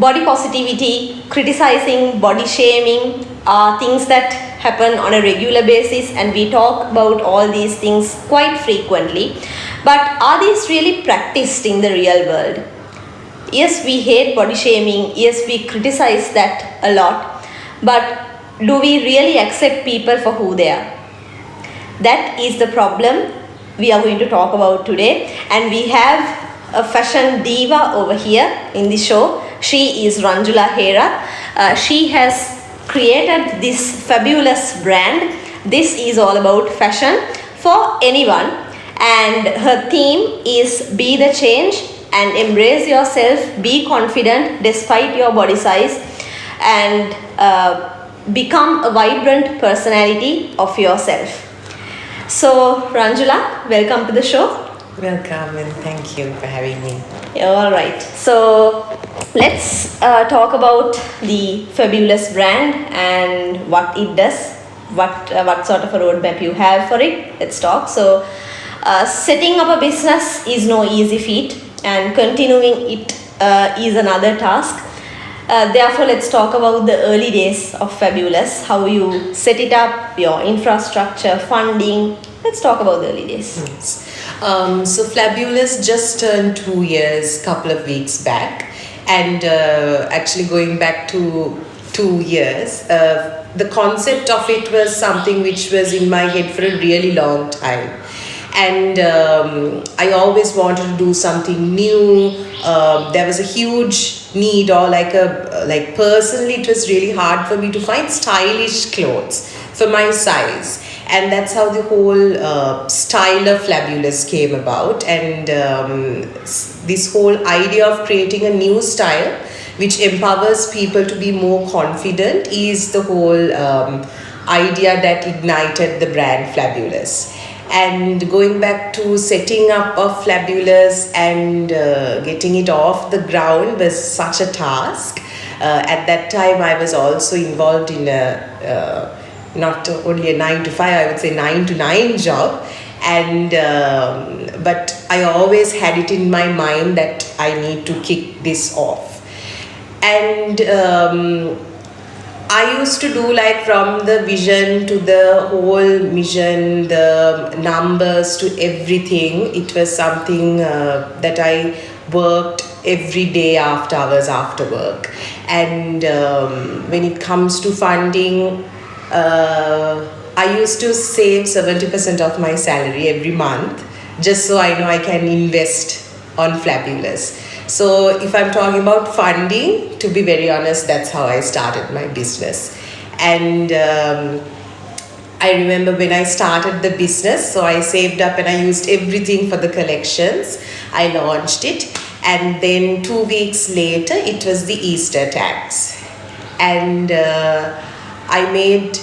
body positivity, criticizing, body shaming are things that happen on a regular basis, and we talk about all these things quite frequently. But are these really practiced in the real world? Yes, we hate body shaming. Yes, we criticize that a lot. But do we really accept people for who they are? That is the problem we are going to talk about today. And we have a fashion diva over here in the show. She is Ranjula Herath. She has created this fabulous brand. This is all about fashion for anyone. And her theme is be the change and embrace yourself, be confident despite your body size, and become a vibrant personality of yourself. So Ranjula, welcome to the show. Welcome and thank you for having me. All right. So let's talk about the Flabulous brand and what it does. What sort of a roadmap you have for it? Let's talk. So setting up a business is no easy feat, and continuing it is another task. Therefore, let's talk about the early days of Flabulous, how you set it up, your infrastructure, funding. Let's talk about the early days. Yes. So Flabulous just turned 2 years, couple of weeks back, and actually going back to 2 years, the concept of it was something which was in my head for a really long time. And I always wanted to do something new. There was a huge need, or like personally it was really hard for me to find stylish clothes for my size, and that's how the whole style of Flabulous came about. And this whole idea of creating a new style which empowers people to be more confident is the whole idea that ignited the brand Flabulous. And going back to setting up of Flabulous and getting it off the ground was such a task. At that time, I was also involved in not only a 9 to 5, I would say 9 to 9 job. And but I always had it in my mind that I need to kick this off. And I used to do like from the vision to the whole mission, the numbers to everything. It was something that I worked every day after hours after work. And when it comes to funding, I used to save 70% of my salary every month just so I know I can invest on Flabulous. So if I'm talking about funding, to be very honest, that's how I started my business. And I remember when I started the business, so I saved up and I used everything for the collections. I launched it, and then 2 weeks later, it was the Easter tax. And I made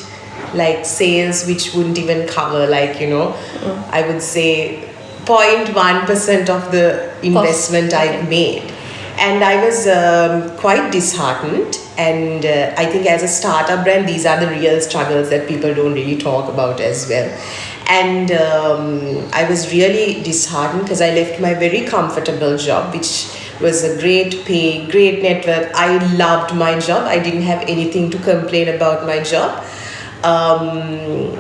like sales which wouldn't even cover, like, I would say 0.1% of the investment I made. And I was quite disheartened. And I think as a startup brand, these are the real struggles that people don't really talk about as well. And I was really disheartened because I left my very comfortable job, which was a great pay, great network. I loved my job. I didn't have anything to complain about my job. And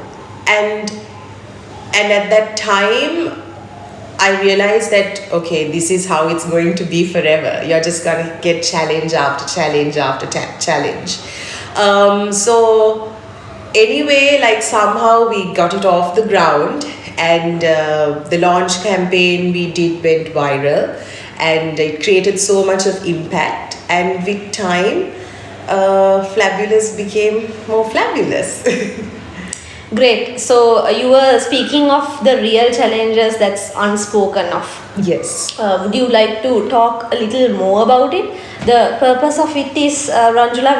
at that time, I realized that, okay, this is how it's going to be forever. You're just going to get challenge after challenge after challenge. So anyway, like somehow we got it off the ground, and the launch campaign we did went viral, and it created so much of impact. And with time, Flabulous became more fabulous. Great. So you were speaking of the real challenges that's unspoken of. Yes. Would you like to talk a little more about it? The purpose of it is, Ranjula,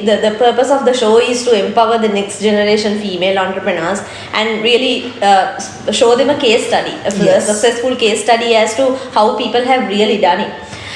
the purpose of the show is to empower the next generation female entrepreneurs and really show them a case study, a successful case study as to how people have really done it.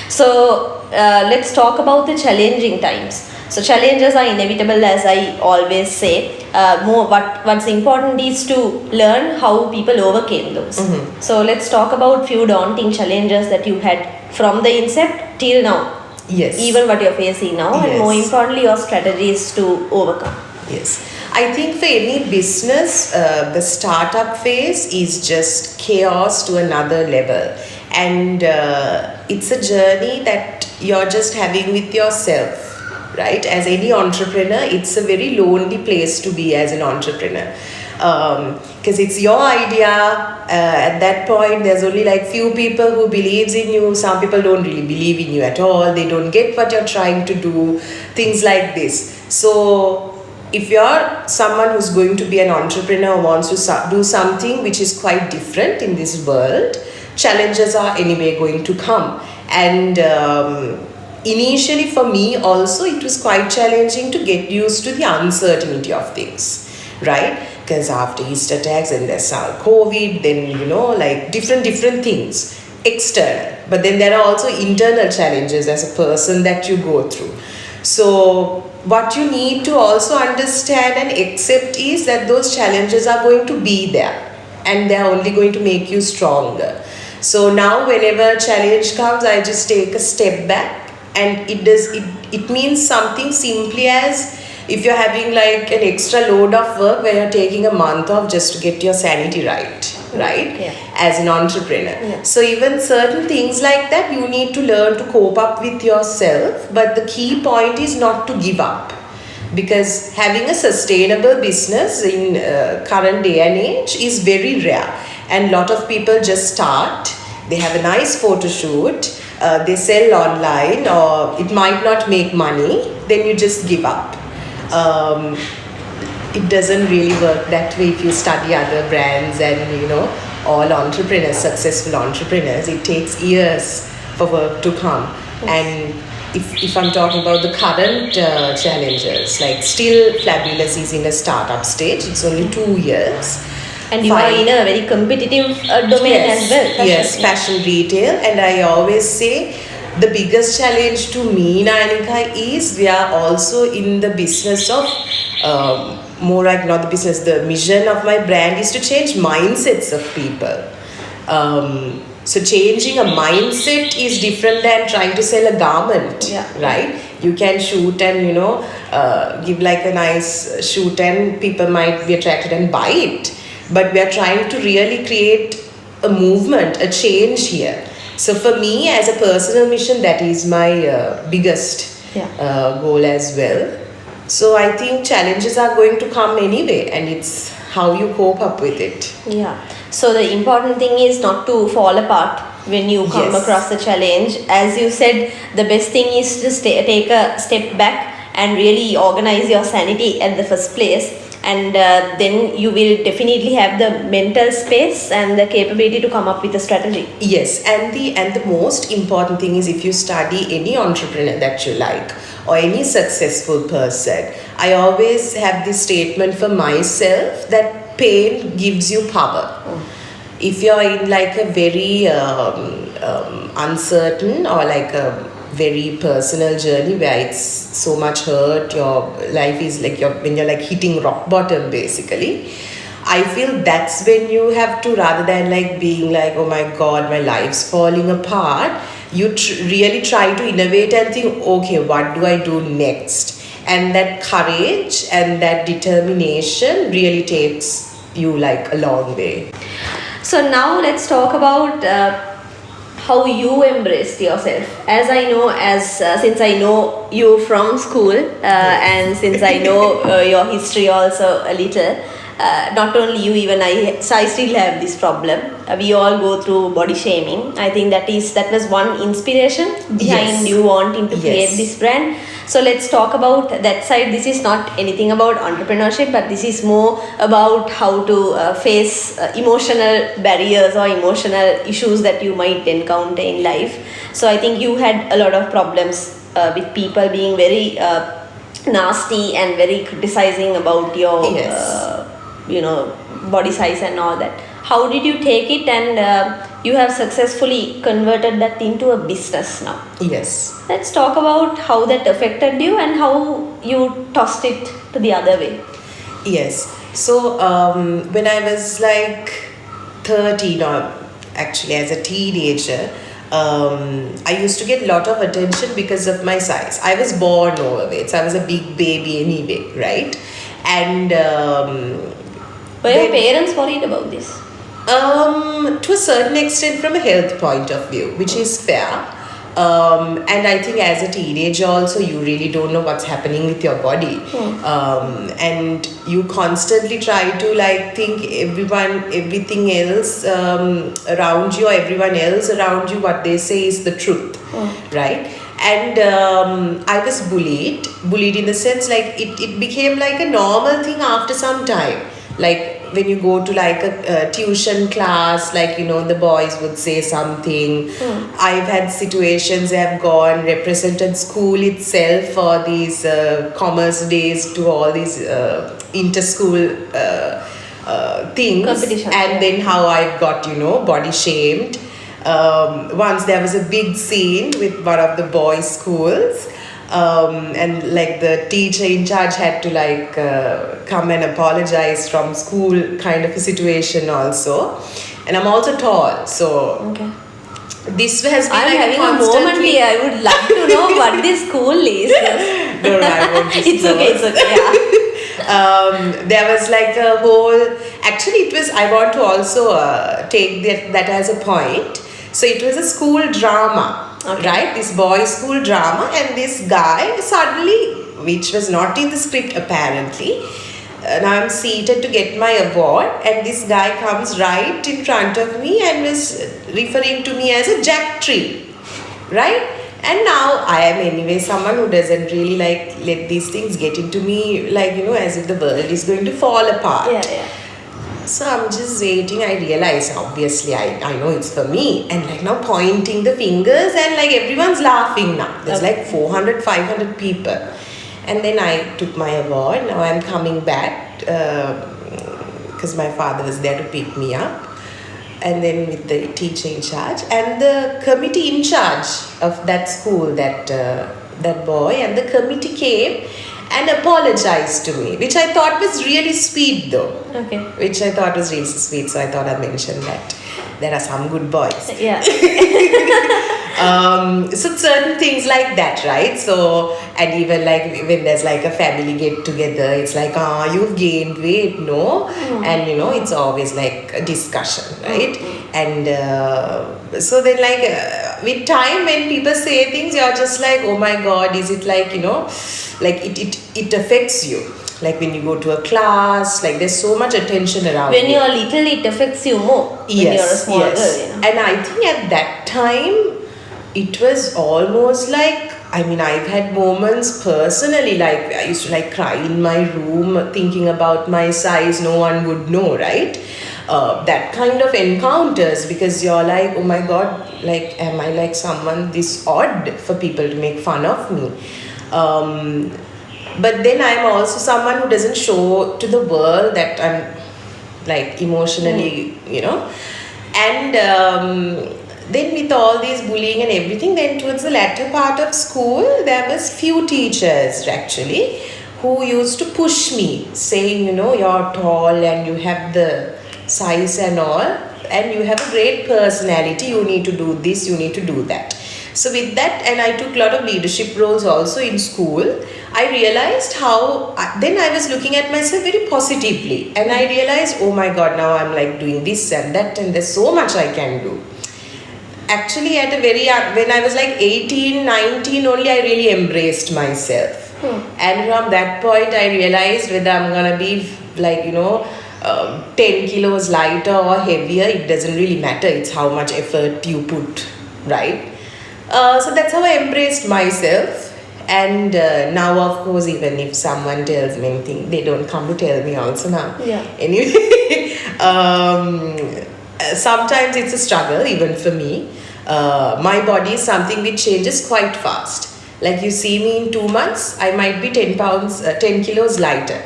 So let's talk about the challenging times. So challenges are inevitable, as I always say. What's important is to learn how people overcame those. Mm-hmm. So let's talk about few daunting challenges that you had from the incept till now. Yes. even what you're facing now, and more Yes. importantly, your strategies to overcome. Yes. I think for any business, the startup phase is just chaos to another level. And it's a journey that you're just having with yourself, right? As any entrepreneur, it's a very lonely place to be as an entrepreneur. Because it's your idea. At that point, there's only like few people who believes in you. Some people don't really believe in you at all. They don't get what you're trying to do. Things like this. So if you're someone who's going to be an entrepreneur or wants to do something which is quite different in this world, challenges are anyway going to come. And initially for me also, it was quite challenging to get used to the uncertainty of things, right? Because after Easter tags and there's COVID, then like different things external, but then there are also internal challenges as a person that you go through. So what you need to also understand and accept is that those challenges are going to be there, and they are only going to make you stronger. So now whenever a challenge comes, I just take a step back, and it means something simply as if you're having like an extra load of work where you're taking a month off just to get your sanity right, Yeah. as an entrepreneur. Yeah. So even certain things like that, you need to learn to cope up with yourself. But the key point is not to give up, because having a sustainable business in current day and age is very rare, and lot of people just start. They have a nice photo shoot, they sell online, or it might not make money, then you just give up. It doesn't really work that way. If you study other brands and all entrepreneurs, successful entrepreneurs, it takes years for work to come. Yes. And if I'm talking about the current challenges, like still Flabulous is in a startup stage. It's only 2 years. And you are in a very competitive domain as well. Yes, fashion retail. And I always say the biggest challenge to me, Nayanika, is we are also in the business of, more like not the business, the mission of my brand is to change mindsets of people. So changing a mindset is different than trying to sell a garment, right? You can shoot and, give like a nice shoot and people might be attracted and buy it. But we are trying to really create a movement, a change here. So for me, as a personal mission, that is my biggest goal as well. So I think challenges are going to come anyway, and it's how you cope up with it. Yeah. So the important thing is not to fall apart when you come across the challenge. As you said, the best thing is to take a step back and really organize your sanity at the first place. And then you will definitely have the mental space and the capability to come up with a strategy. Yes, and the most important thing is, if you study any entrepreneur that you like or any successful person, I always have this statement for myself that pain gives you power. If you're in like a very uncertain or like a very personal journey where it's so much hurt, your life is like when you're like hitting rock bottom basically, I feel that's when you have to, rather than like being like, oh my god, my life's falling apart, you really try to innovate and think, okay, what do I do next? And that courage and that determination really takes you like a long way. So now let's talk about how you embraced yourself. As I know, since I know you from school, and since I know your history also a little, not only you, even I still have this problem. We all go through body shaming. I think that was one inspiration behind you wanting to create this brand. So let's talk about that side. This is not anything about entrepreneurship, but this is more about how to face emotional barriers or emotional issues that you might encounter in life. So I think you had a lot of problems with people being very nasty and very criticizing about your body size and all that. How did you take it, and you have successfully converted that into a business now? Yes. Let's talk about how that affected you and how you tossed it to the other way. Yes. So when I was like 13, or actually as a teenager, I used to get a lot of attention because of my size. I was born overweight, so I was a big baby anyway, right? And Were your parents worried about this? to a certain extent, from a health point of view, which is fair. And I think as a teenager also, you really don't know what's happening with your body. And you constantly try to like think everything else around you, or everyone else around you, what they say is the truth, right? And I was bullied in the sense like it became like a normal thing after some time. Like when you go to like a tuition class, like, you know, the boys would say something. I've had situations, I've gone, represented school itself for these commerce days, to all these inter-school things. Competition. And then how I've got, you know, body shamed. Once there was a big scene with one of the boys' schools. And like the teacher in charge had to like come and apologize from school, kind of a situation also. And I'm also tall, so Okay. this has been I'm like having a moment here. I would love to know what this school is. No, I won't It's okay, it's okay. Yeah. There was like a whole. Actually, it was. I want to also take that as a point. So it was a school drama. Okay. Right, this boys' school drama, and this guy suddenly, which was not in the script apparently, now I'm seated to get my award, and this guy comes right in front of me and was referring to me as a jack tree, right? And now I am anyway someone who doesn't really like let these things get into me, like, you know, as if the world is going to fall apart. Yeah. So I'm just waiting. I realize, obviously, I know it's for me. And like now pointing the fingers, and like everyone's laughing now. There's like 400, 500 people. And then I took my award. Now I'm coming back because my father was there to pick me up. And then with the teacher in charge and the committee in charge of that school, that boy, and the committee came and apologized to me, which I thought was really sweet though. Okay. Which I thought was really sweet, so I thought I'd mention that. There are some good boys. Yeah. So certain things like that, right? So, and even like when there's like a family get together, it's like, you've gained weight, no? And you know, it's always like a discussion, right? And so then like with time, when people say things, you're just like, oh my God, is it like, you know, like it affects you. Like when you go to a class, like there's so much attention around When you. you're little, it affects you more. When Yes, you're a small yes. girl, you know. And I think at that time, it was almost like, I mean, I've had moments personally, like I used to like cry in my room thinking about my size, no one would know, right? That kind of encounters, because you're like, oh my God, like, am I like someone this odd for people to make fun of me? But then I'm also someone who doesn't show to the world that I'm like emotionally, you know. And then with all these bullying and everything, then towards the latter part of school, there was few teachers actually who used to push me, saying, you know, you're tall and you have the size and all, and you have a great personality, you need to do this, you need to do that. So with that, and I took a lot of leadership roles also in school, I realized how, then I was looking at myself very positively, and I realized, oh my God, now I'm like doing this and that, and there's so much I can do. Actually, at a very young, when I was like 18, 19 only, I really embraced myself. And from that point, I realized whether I'm gonna be like, you know, 10 kilos lighter or heavier, it doesn't really matter. It's how much effort you put, right? So that's how I embraced myself. And now, of course, even if someone tells me anything, they don't come to tell me also now. Yeah. Anyway, sometimes it's a struggle, even for me. My body is something which changes quite fast. Like you see me in 2 months, I might be 10 kilos lighter.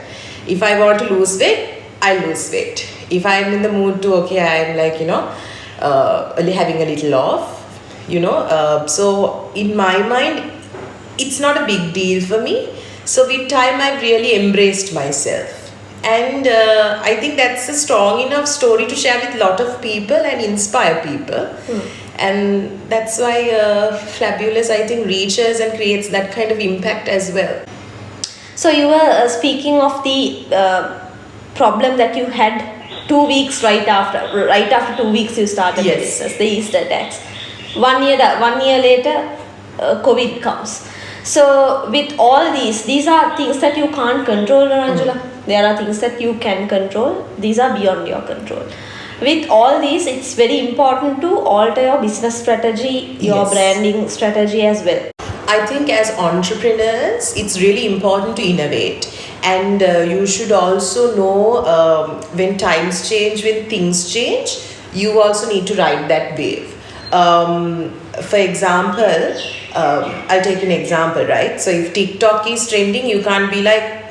If I want to lose weight, I lose weight. If I'm in the mood to, okay, I'm like, you know, having a little off, you know. So in my mind, it's not a big deal for me. So with time, I've really embraced myself. And I think that's a strong enough story to share with a lot of people and inspire people. And that's why Flabulous, I think, reaches and creates that kind of impact as well. So you were speaking of the problem that you had 2 weeks right after 2 weeks you started the Yes. business, the Easter attacks. 1 year later, COVID comes. So with all these are things that you can't control, Ranjula. There are things that you can control. These are beyond your control. With all these, it's very important to alter your business strategy, your Yes. branding strategy as well. I think as entrepreneurs, it's really important to innovate, and you should also know when times change, when things change, you also need to ride that wave. For example, I'll take an example, right? So if TikTok is trending, you can't be like,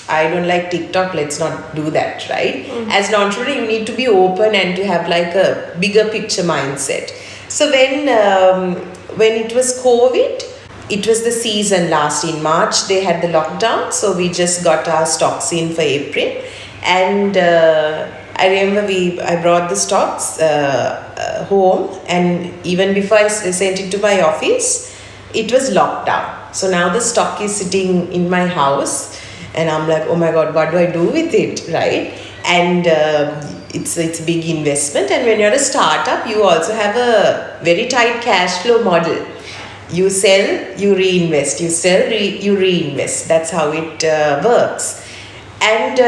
I don't like TikTok, let's not do that, right? As an entrepreneur, you need to be open and to have like a bigger picture mindset. So when it was COVID, it was the season last in March, they had the lockdown, so we just got our stocks in for April. And I remember I brought the stocks home, and even before I sent it to my office, it was locked down. So now the stock is sitting in my house, and I'm like, oh my God, what do I do with it, right? And it's a big investment, and when you're a startup, you also have a very tight cash flow model. You sell, you reinvest. You sell, you reinvest. That's how it works. And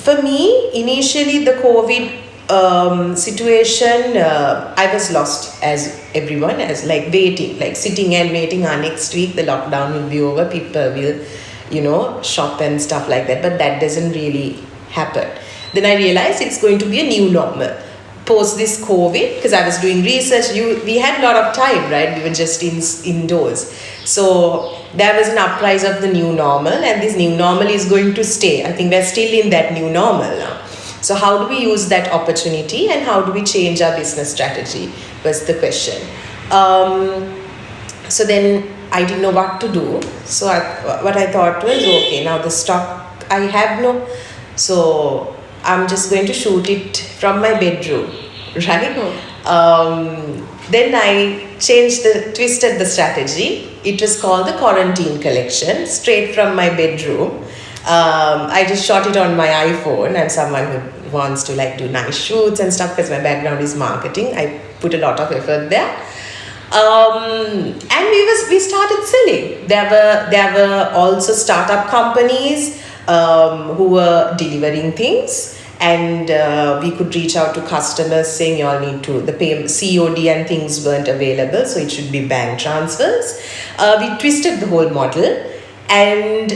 for me, initially the COVID situation, I was lost as everyone, as like waiting, like sitting and waiting. Next week the lockdown will be over. People will, shop and stuff like that. But that doesn't really happen. Then I realized it's going to be a new normal. Post this COVID, because I was doing research, we had a lot of time, right? We were just indoors. So there was an uprise of the new normal, and this new normal is going to stay. I think we're still in that new normal now. So how do we use that opportunity, and how do we change our business strategy was the question. So then I didn't know what to do. So what I thought was, okay, now the stock I have no, so I'm just going to shoot it from my bedroom, right? Then I twisted the strategy. It was called the quarantine collection, straight from my bedroom. I just shot it on my iPhone. I'm someone who wants to like do nice shoots and stuff because my background is marketing. I put a lot of effort there. And we started selling. There were also startup companies who were delivering things, and we could reach out to customers saying you all need to, the COD and things weren't available, so it should be bank transfers. We twisted the whole model, and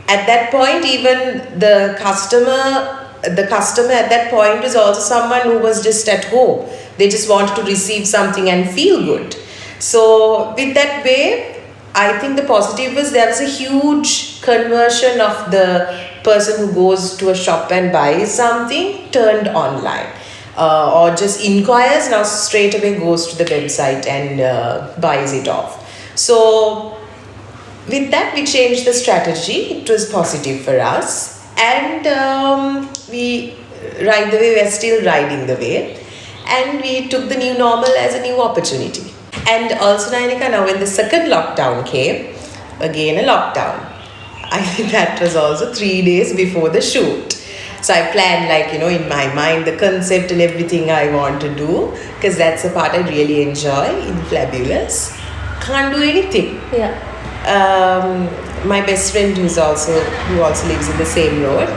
at that point even the customer at that point was also someone who was just at home. They just wanted to receive something and feel good. So with that way, I think the positive was there was a huge conversion of the person who goes to a shop and buys something turned online, or just inquires, now straight away goes to the website and buys it off. So with that, we changed the strategy. It was positive for us, and we're still riding the wave, and we took the new normal as a new opportunity. And also, Nayanika, now when the second lockdown came, again a lockdown. I think that was also 3 days before the shoot. So I planned in my mind the concept and everything I want to do, because that's the part I really enjoy in Flabulous. Can't do anything. Yeah. My best friend who also lives in the same road,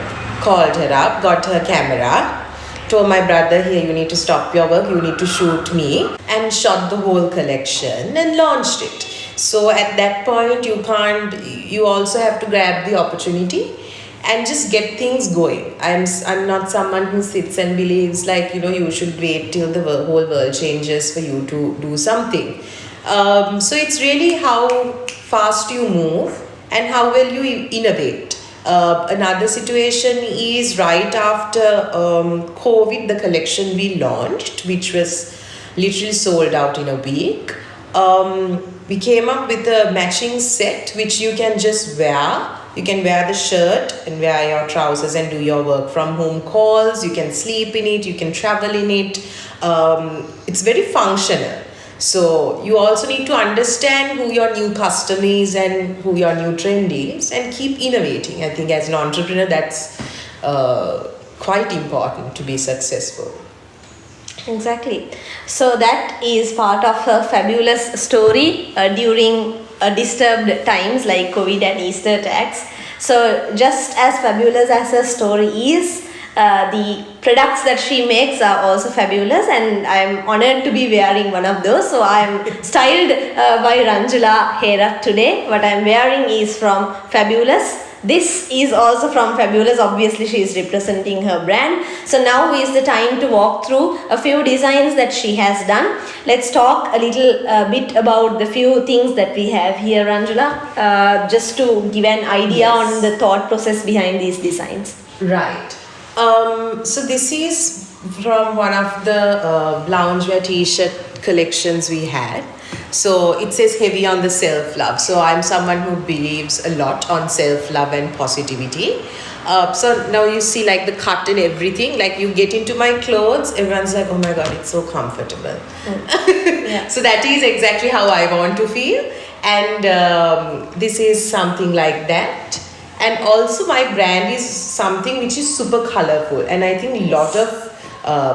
called her up, got her camera, told my brother, here, you need to stop your work, you need to shoot me, and shot the whole collection and launched it. So at that point, you also have to grab the opportunity and just get things going. I'm not someone who sits and believes you should wait till the whole world changes for you to do something. So it's really how fast you move and how well you innovate. Another situation is right after COVID, the collection we launched, which was literally sold out in a week. We came up with a matching set which you can just wear. You can wear the shirt and wear your trousers and do your work from home calls. You can sleep in it, you can travel in it. It's very functional. So you also need to understand who your new customer is and who your new trend is, and keep innovating. I think as an entrepreneur, that's quite important to be successful. Exactly. So that is part of her fabulous story during disturbed times like COVID and Easter tags. So just as fabulous as her story is, the products that she makes are also fabulous, and I'm honored to be wearing one of those. So I'm styled by Ranjula Herath today. What I'm wearing is from Fabulous. This is also from Fabulous. Obviously, she is representing her brand. So now is the time to walk through a few designs that she has done. Let's talk a little bit about the few things that we have here, Ranjula, just to give an idea on the thought process behind these designs. Right. So this is from one of the loungewear t-shirt collections we had. So it says heavy on the self-love. So I'm someone who believes a lot on self-love and positivity. So now you see like the cut and everything, like you get into my clothes, everyone's like, oh my God, it's so comfortable. Yeah. So that is exactly how I want to feel. And this is something like that. And also my brand is something which is super colorful. And I think a lot of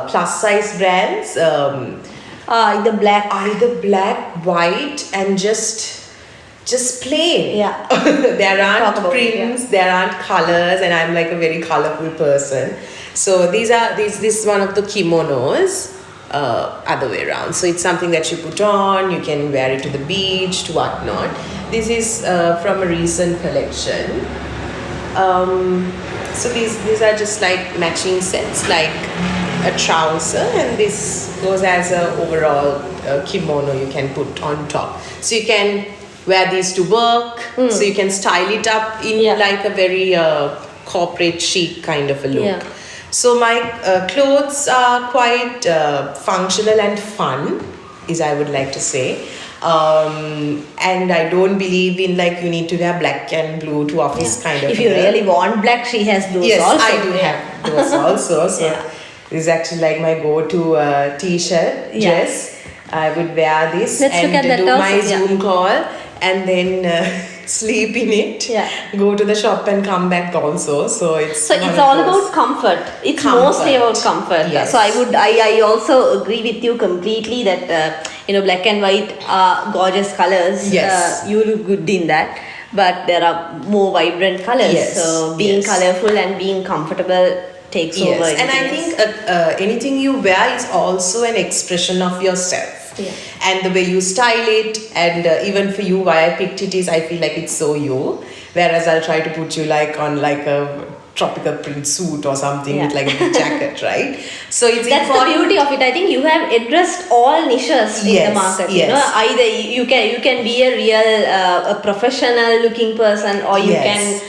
plus size brands, Either black, white, and just plain. Yeah. There aren't Talk about it, prints, there aren't colors, and I'm like a very colorful person. So this is one of the kimonos, other way around. So it's something that you put on, you can wear it to the beach, to whatnot. This is from a recent collection. So these are just like matching sets, like a trouser, and this goes as a overall kimono you can put on top. So you can wear these to work, so you can style it up in like a very corporate chic kind of a look. Yeah. So my clothes are quite functional and fun, is I would like to say. And I don't believe in like you need to wear black and blue to office kind of. If you really want black, she has those yes, also. I do have those also. So this is actually like my go-to t-shirt dress. I would wear this Let's look at and that do also. my Zoom call, and then sleep in it. Yeah. Go to the shop and come back also. So it's all about comfort. It's mostly about comfort. Yes. So I also agree with you completely that black and white are gorgeous colors. Yes. You look good in that. But there are more vibrant colors. Yes. So being colorful and being comfortable takes over. And I think anything you wear is also an expression of yourself. Yeah. And the way you style it, and even for you, why I picked it is I feel like it's so you. Whereas I'll try to put you like on like a tropical print suit or something with like a big jacket, right? So it's that's the beauty of it. I think you have addressed all niches in the market. Yes. Either you can be a real a professional looking person, or you can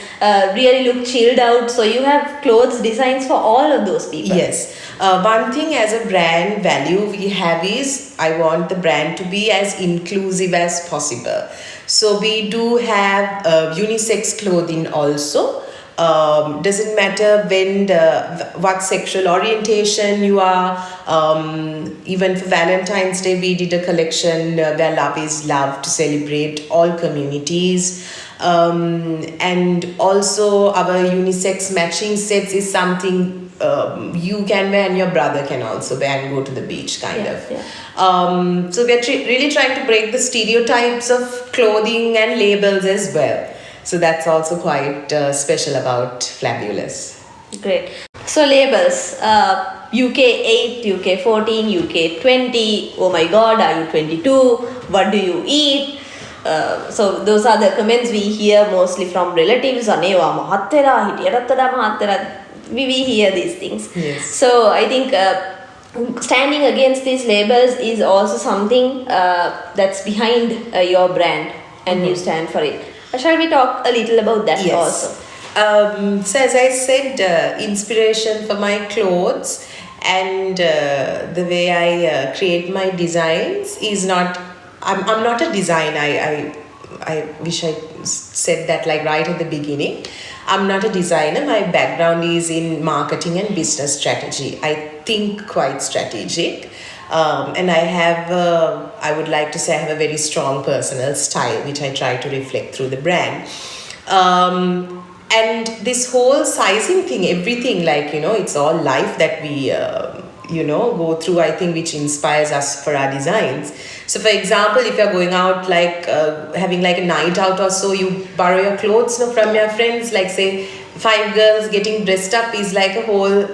really look chilled out. So you have clothes designs for all of those people. Yes. One thing as a brand value we have is I want the brand to be as inclusive as possible. So we do have unisex clothing also. Doesn't matter what sexual orientation you are. Even for Valentine's Day, we did a collection where love is love, to celebrate all communities. And also our unisex matching sets is something you can wear and your brother can also wear and go to the beach kind of. Yeah. So we're really trying to break the stereotypes of clothing and labels as well. So that's also quite special about Flabulous. Great. So labels, UK 8, UK 14, UK 20, oh my god, are you 22, what do you eat? So those are the comments we hear mostly from relatives. We hear these things. Yes. So I think standing against these labels is also something that's behind your brand, and you stand for it. Shall we talk a little about that also? So as I said, inspiration for my clothes and the way I create my designs is not. I'm not a designer. I wish I said that like right at the beginning. I'm not a designer. My background is in marketing and business strategy. I think quite strategic. And I would like to say I have a very strong personal style, which I try to reflect through the brand. And this whole sizing thing, everything, like, it's all life that we, go through, I think, which inspires us for our designs. So, for example, if you're going out, like having like a night out or so, you borrow your clothes from your friends, like, say, 5 girls getting dressed up is like a whole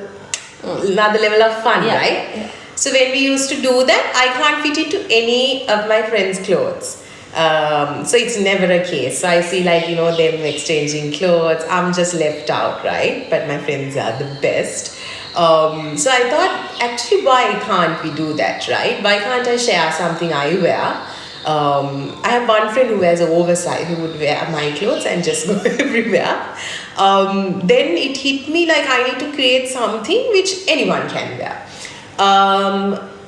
another level of fun, right? Yeah. So when we used to do that, I can't fit into any of my friends' clothes. So it's never a case. So I see, like, them exchanging clothes. I'm just left out, right? But my friends are the best. So I thought, actually, why can't we do that, right? Why can't I share something I wear? I have one friend who wears an oversize, who would wear my clothes and just go everywhere. Then it hit me like I need to create something which anyone can wear.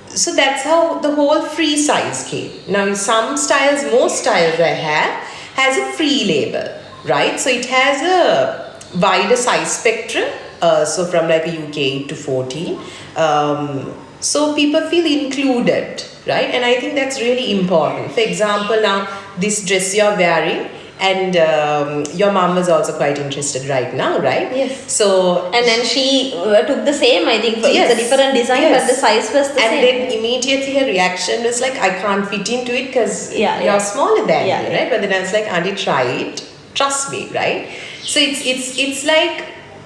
So that's how the whole free size came. Now, most styles I have has a free label, right? So it has a wider size spectrum, so from like a UK to 14. So people feel included, right? And I think that's really important. For example, now this dress you're wearing, and your mom was also quite interested right now, right? Yes. So and then she took the same, I think. Yes. It's a different design, Yes. but the size was the and same. then immediately her reaction was like, I can't fit into it because Yeah, you're yeah. smaller than Yeah, me, yeah. right? But then I was like, Auntie, try it. Trust me, right? So it's like,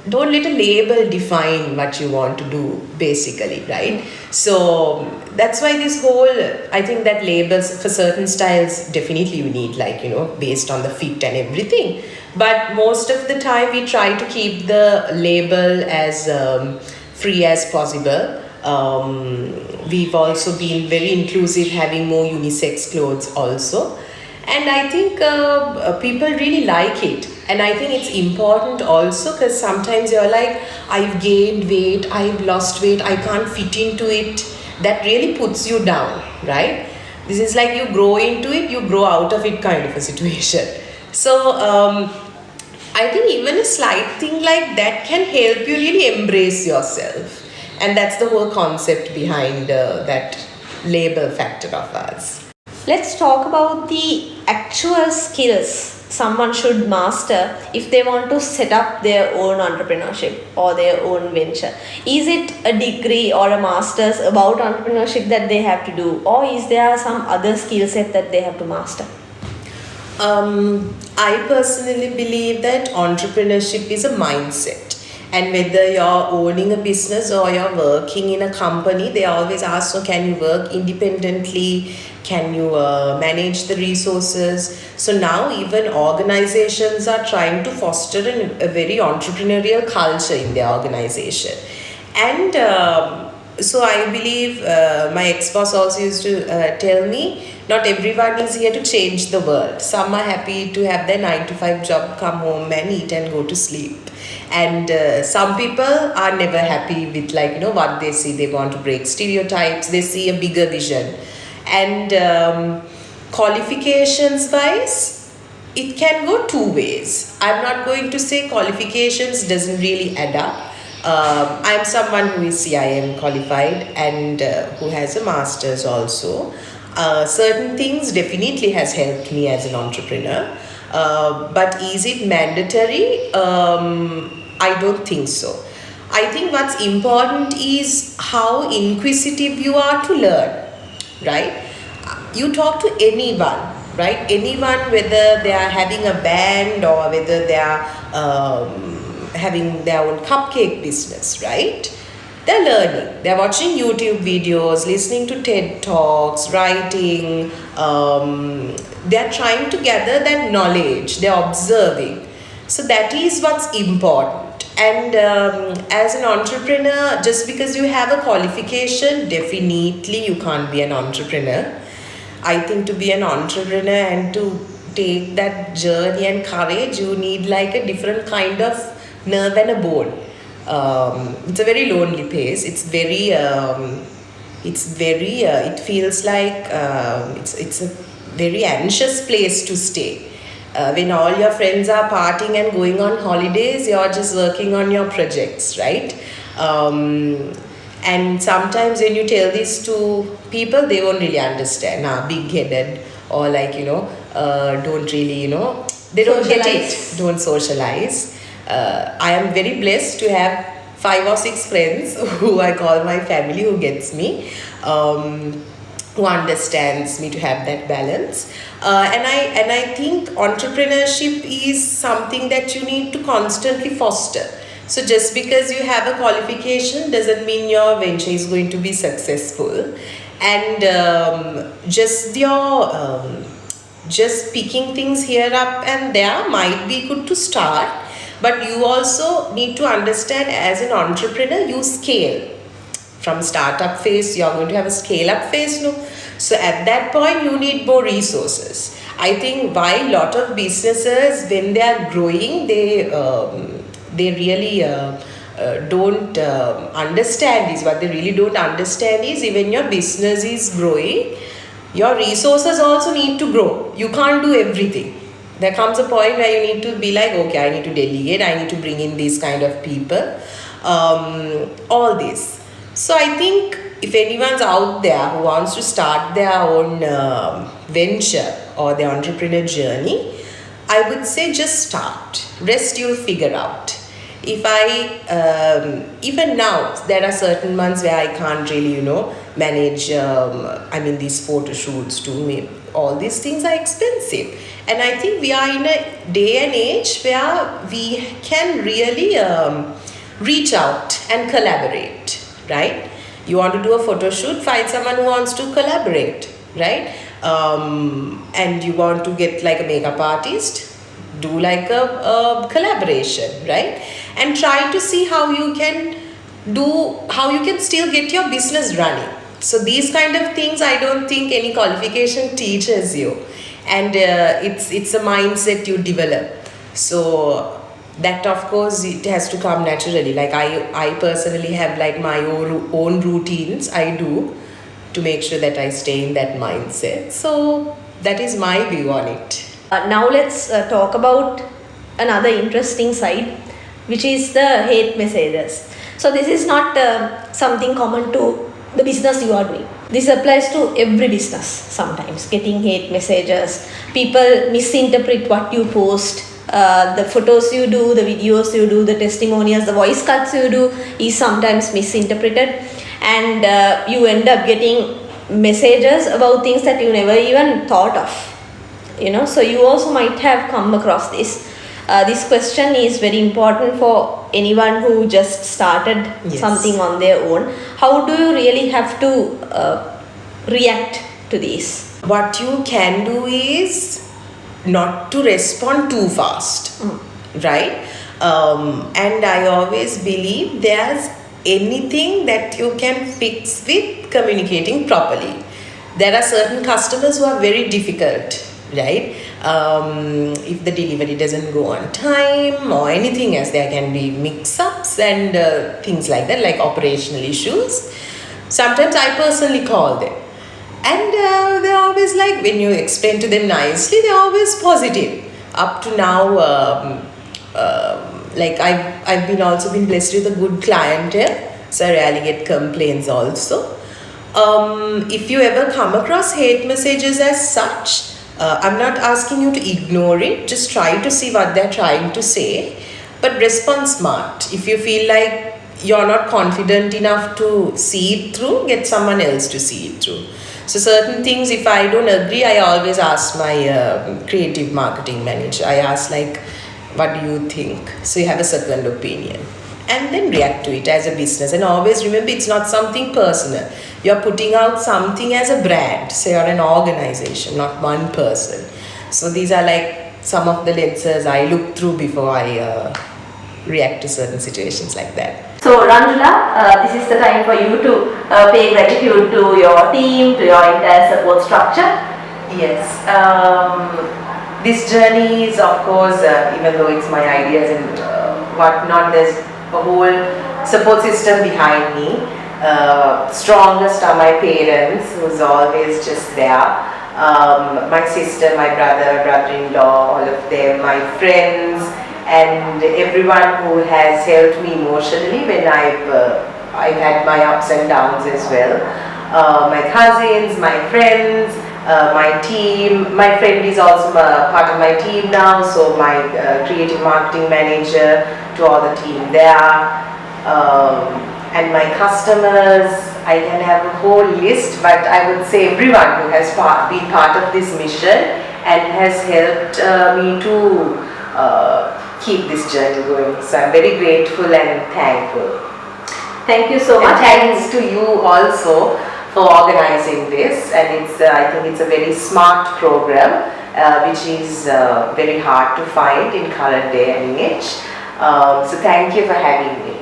don't let a label define what you want to do, basically, right? So that's why this whole, I think that labels for certain styles, definitely you need, like, based on the fit and everything. But most of the time we try to keep the label as free as possible. We've also been very inclusive, having more unisex clothes also. And I think people really like it. And I think it's important also because sometimes you're like, I've gained weight, I've lost weight, I can't fit into it. That really puts you down, right? This is like you grow into it, you grow out of it kind of a situation. So I think even a slight thing like that can help you really embrace yourself. And that's the whole concept behind that label factor of ours. Let's talk about the actual skills someone should master if they want to set up their own entrepreneurship or their own venture. Is it a degree or a master's about entrepreneurship that they have to do, or is there some other skill set that they have to master? I personally believe that entrepreneurship is a mindset. And whether you're owning a business or you're working in a company, they always ask, so can you work independently? Can you manage the resources? So now even organizations are trying to foster a very entrepreneurial culture in their organization. And so I believe my ex-boss also used to tell me, not everyone is here to change the world. Some are happy to have their 9 to 5 job, come home and eat and go to sleep. And some people are never happy with, like, what they see. They want to break stereotypes. They see a bigger vision. And qualifications wise, it can go 2 ways. I'm not going to say qualifications doesn't really add up. I'm someone who is CIM qualified and who has a master's also. Certain things definitely has helped me as an entrepreneur. But is it mandatory? I don't think so. I think what's important is how inquisitive you are to learn, right? You talk to anyone, right? Anyone, whether they are having a band or whether they are having their own cupcake business, right? They're learning. They're watching YouTube videos, listening to TED Talks, writing. They're trying to gather that knowledge. They're observing. So that is what's important. And as an entrepreneur, just because you have a qualification, definitely you can't be an entrepreneur. I think to be an entrepreneur and to take that journey and courage, you need like a different kind of nerve and a bone. It's a very lonely place. It feels like it's a very anxious place to stay. When all your friends are partying and going on holidays, you're just working on your projects, right? And sometimes when you tell this to people, they won't really understand. Big-headed, or like, don't really, they don't get Socialize. it. Don't socialize. I am very blessed to have 5 or 6 friends who I call my family, who gets me, who understands me, to have that balance. And I think entrepreneurship is something that you need to constantly foster. So just because you have a qualification doesn't mean your venture is going to be successful. And just picking things here up and there might be good to start, but you also need to understand, as an entrepreneur, you scale. From startup phase, you're going to have a scale up phase, no? So at that point, you need more resources. I think why a lot of businesses, when they are growing, they really don't understand is, what they really don't understand is, even your business is growing, your resources also need to grow. You can't do everything. There comes a point where you need to be like, okay, I need to delegate, I need to bring in these kind of people, all this. So I think if anyone's out there who wants to start their own venture or their entrepreneur journey, I would say just start. Rest you'll figure out. If even now, there are certain months where I can't really, manage, these photo shoots to me. All these things are expensive. And I think we are in a day and age where we can really reach out and collaborate, right? You want to do a photo shoot, find someone who wants to collaborate, right? And you want to get like a makeup artist, do like a collaboration, right? And try to see how you can still get your business running. So these kind of things, I don't think any qualification teaches you, and it's a mindset you develop. So that, of course, it has to come naturally. Like I personally have like my own routines I do to make sure that I stay in that mindset. So that is my view on it. Now let's talk about another interesting side, which is the hate messages. So this is not something common to the business you are doing. This applies to every business. Sometimes getting hate messages, people misinterpret what you post, the photos you do, the videos you do, the testimonials, the voice cuts you do is sometimes misinterpreted, and you end up getting messages about things that you never even thought of. So you also might have come across this. This question is very important for anyone who just started Yes. something on their own. How do you really have to react to this? What you can do is not to respond too fast, right? And I always believe there's anything that you can fix with communicating properly. There are certain customers who are very difficult, right? If the delivery doesn't go on time or anything else, there can be mix-ups and things like that, like operational issues. Sometimes I personally call them, and they're always like, when you explain to them nicely, they're always positive. Up to now, like I've been also been blessed with a good clientele, so I rarely get complaints also. If you ever come across hate messages as such, I'm not asking you to ignore it. Just try to see what they're trying to say, but respond smart. If you feel like you're not confident enough to see it through, get someone else to see it through. So certain things, if I don't agree, I always ask my creative marketing manager. I ask like, what do you think? So you have a second opinion, and then react to it as a business. And always remember, it's not something personal. You're putting out something as a brand. So you're an organization, not one person. So these are like some of the lenses I look through before I react to certain situations like that. So Ranjula, this is the time for you to pay gratitude to your team, to your entire support structure. Yes. This journey is, of course, even though it's my ideas and whatnot, there's a whole support system behind me. Strongest are my parents, who's always just there. My sister, my brother, brother-in-law, all of them, my friends, and everyone who has helped me emotionally when I've I've had my ups and downs as well. My cousins, my friends, my team. My friend is also part of my team now, so my creative marketing manager, to all the team there. And my customers, I can have a whole list, but I would say everyone who has been part of this mission and has helped me to keep this journey going. So I'm very grateful and thankful. Thank you so much. And thanks to you also for organizing this, and it's I think it's a very smart program, which is very hard to find in current day and age. So thank you for having me.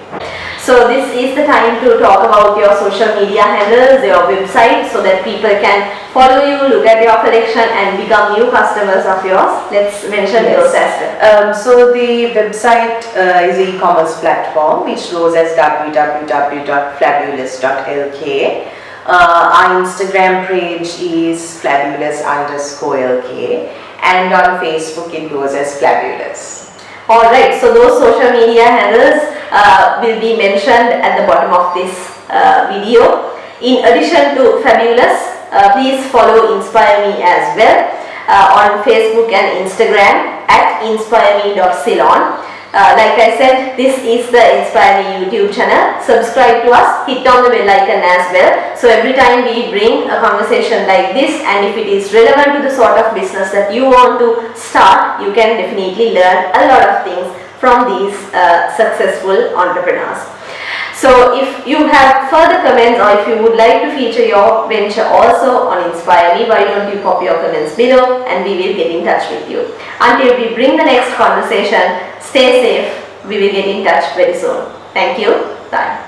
So this is the time to talk about your social media handles, your website, so that people can follow you, look at your collection and become new customers of yours. Let's mention those as well. So the website is an e-commerce platform which goes as www.flabulous.lk. Our Instagram page is flabulous_lk, and on Facebook it goes as Flabulous. Alright, so those social media handles will be mentioned at the bottom of this video. In addition to Flabulous, please follow Inspire Me as well on Facebook and Instagram at inspireme.ceylon. Like I said, this is the Inspire Me YouTube channel. Subscribe to us, hit on the bell icon as well. So every time we bring a conversation like this, and if it is relevant to the sort of business that you want to start, you can definitely learn a lot of things from these successful entrepreneurs. So if you have further comments, or if you would like to feature your venture also on Inspire Me, why don't you pop your comments below and we will get in touch with you. Until we bring the next conversation, stay safe. We will get in touch very soon. Thank you. Bye.